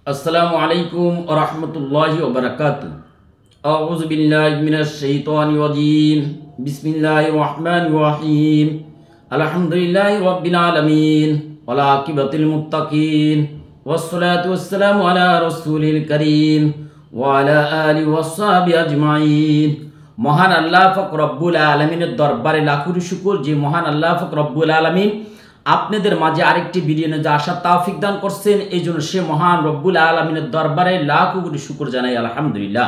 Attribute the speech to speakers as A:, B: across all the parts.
A: अस्सलामु अलैकुम व रहमतुल्लाहि व बरकातुहू। अऊज़ु बिल्लाहि मिनश शैतानिर रजीम। बिस्मिल्लाहिर रहमानिर रहीम। अल्हम्दुलिल्लाहि रब्बिल आलमीन वल आकिबतुल मुत्तकीन वस्सलातु वस्सलामु अला रसूलिल करीम व अला आलिहि वस्सहबिहि अजमाइन। মহান আল্লাহ পাক রব্বুল আলামিনের দরবারে লাখো শুকর যে মহান আল্লাহ পাক রব্বুল আলামিন আপনাদের মাঝে আরেকটি ভিডিও নিয়ে আসার তৌফিক দান করছেন। এই জন্য সে মহান রব্বুল আলামিনের দরবারে লাখো কোটি শুকর জানাই আলহামদুলিল্লাহ।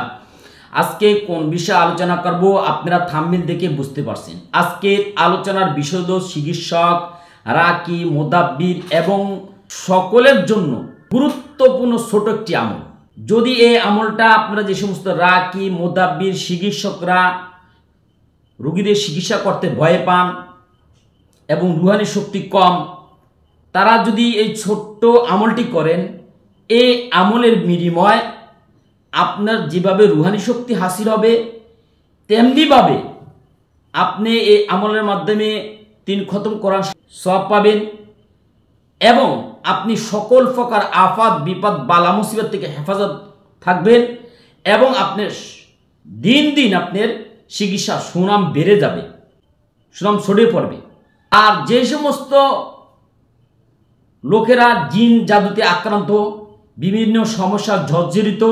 A: আজকে কোন বিষয়ে আলোচনা করব আপনারা থাম্বনেল দেখে বুঝতে পারছেন। আজকের আলোচনার বিষয় হলো চিকিৎসক, রাকি, মুদাব্বির এবং সকলের জন্য গুরুত্বপূর্ণ ছোট একটি আমল। যদি এই আমলটা আপনারা যে সমস্ত রাকি, মুদাব্বির, চিকিৎসকরা রোগীদের চিকিৎসা করতে ভয় পান এবং রুহানি শক্তি কম, তারা যদি এই ছোট্ট আমলটি করেন, এই আমলের বিনিময় আপনার যেভাবে রুহানি শক্তি হাসিল হবে, তেমনিভাবে আপনি এই আমলের মাধ্যমে 3 খতম কোরআন সওয়াব পাবেন এবং আপনি সকল প্রকার আফাত, বিপদ, বালা মুসিবত থেকে হেফাজত থাকবেন এবং আপনার দিন দিন আপনার চিকিৎসা সুনাম বেড়ে যাবে, সুনাম ছড়িয়ে পড়বে। আর যে সমস্ত লোকেরা জিন জাদুতে আক্রান্ত, বিভিন্ন সমস্যা জর্জরিত,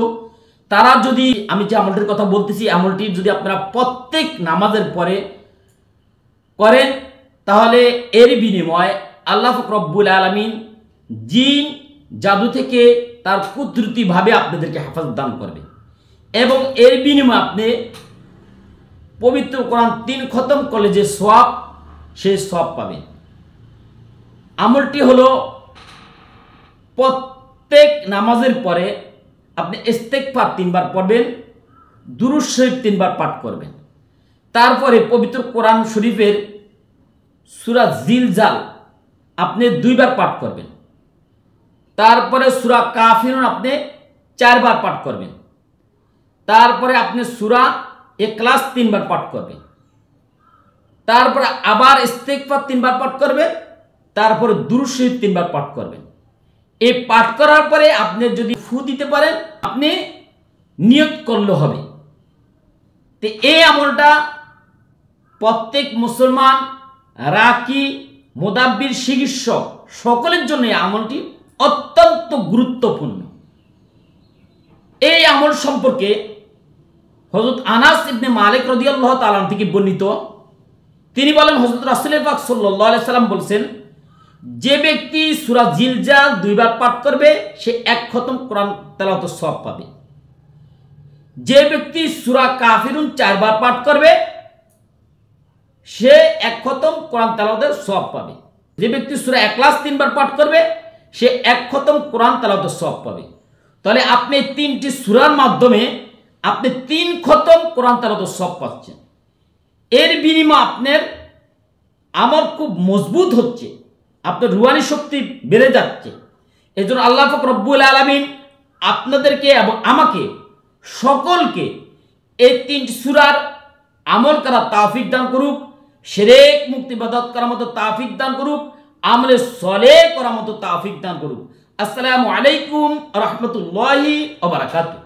A: তারা যদি আমি যে আমলটির কথা বলতেছি, আমলটি যদি আপনারা প্রত্যেক নামাজের পরে করেন, তাহলে এর বিনিময়ে আল্লাহ পাক রব্বুল আলামিন জিন জাদু থেকে তার কুদরতিভাবে আপনাদেরকে হেফাজত দান করবে এবং এর বিনিময়ে আপনি পবিত্র কোরআন 3 খতম করলে যে সওয়াব, সেই সওয়াব পাবেন। আমলটি হলো প্রত্যেক নামাজের পরে আপনি ইস্তেগফার 3 বার পড়বেন, দুরূদ শরীফ 3 বার পাঠ করবেন। তারপরে পবিত্র কোরআন শরীফের সূরা জিলজাল আপনি 2 বার পাঠ করবেন। তারপরে সূরা কাফিরুন আপনি 4 বার পাঠ করবেন। তারপরে আপনি সূরা ইখলাস 3 বার পাঠ করবেন। তারপরে আবার ইস্তেগফার 3 বার পাঠ করবেন। তারপরে দুরূদ শরীফ 3 বার পাঠ করবেন। এই পাঠ করার পরে আপনি যদি ফু দিতে পারেন, আপনি নিয়ত করলে হবে। তো এই আমলটা প্রত্যেক মুসলমান, রাকি, মুদাব্বির, চিকিৎসক সকলের জন্য এই আমলটি অত্যন্ত গুরুত্বপূর্ণ। এই আমল সম্পর্কে হযরত আনাস ইবনে মালিক রাদিয়াল্লাহু তাআলা থেকে বর্ণিত, তিনি বলেন হযরত রাসূল পাক সাল্লাল্লাহু আলাইহি সাল্লাম বলেছেন, যে ব্যক্তি সূরা জিলজাল 2 বার পাঠ করবে সে 1 খতম কোরআন তেলাওয়াতের সওয়াব পাবে। যে ব্যক্তি সূরা কাফিরুন 4 বার পাঠ করবে সে 1 খতম কোরআন তেলাওয়াতের সওয়াব পাবে। যে ব্যক্তি সূরা ইখলাস 3 বার পাঠ করবে সে 1 খতম কোরআন তেলাওয়াতের সওয়াব পাবে। তাহলে আপনি 3টি সূরার মাধ্যমে আপনি 3 খতম কোরআন তেলাওয়াতের সওয়াব পাচ্ছেন। এর বিনিময়ে আপনার আমল খুব মজবুত হচ্ছে, আপনার রুহানি শক্তি বেড়ে যাচ্ছে। এজন্য আল্লাহ পাক রব্বুল আলামিন আপনাদেরকে এবং আমাকে সকলকে এই 3টি সূরার আমল করার তৌফিক দান করুক, শিরক মুক্ত ইবাদত করার মতো তৌফিক দান করুক, আমলে সলেহ করার মতো তৌফিক দান করুক। আসসালামু আলাইকুম ওয়া রাহমাতুল্লাহি ওয়া বারাকাতুহু।